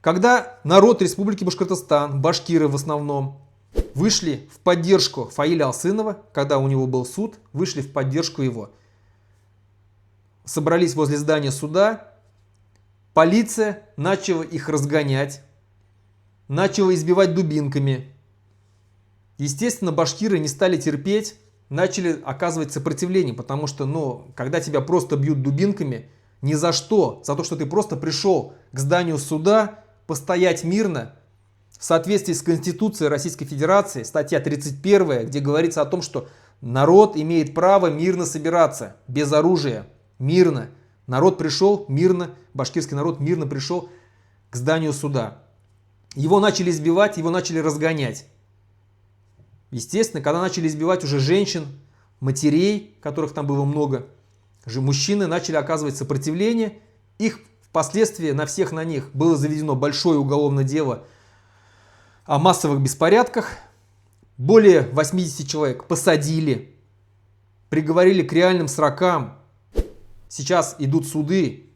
Когда народ Республики Башкортостан, башкиры в основном, вышли в поддержку Фаиля Алсынова, когда у него был суд, вышли в поддержку его. Собрались возле здания суда, полиция начала их разгонять, начала избивать дубинками. Естественно, башкиры не стали терпеть, начали оказывать сопротивление, потому что, когда тебя просто бьют дубинками, ни за что, за то, что ты просто пришел к зданию суда, постоять мирно, в соответствии с Конституцией Российской Федерации, статья 31, где говорится о том, что народ имеет право мирно собираться, без оружия, мирно. Народ пришел мирно, башкирский народ мирно пришел к зданию суда. Его начали избивать, его начали разгонять. Естественно, когда начали избивать уже женщин, матерей, которых там было много, мужчины начали оказывать сопротивление. Их впоследствии на них было заведено большое уголовное дело о массовых беспорядках. Более 80 человек посадили, приговорили к реальным срокам. Сейчас идут суды.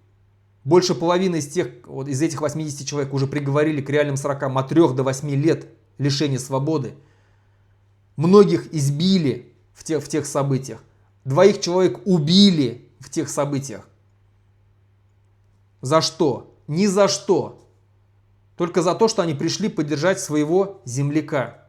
Больше половины из этих 80 человек уже приговорили к реальным срокам от 3 до 8 лет лишения свободы. Многих избили в тех событиях. 2 человек убили в тех событиях. За что? Ни за что. Только за то, что они пришли поддержать своего земляка.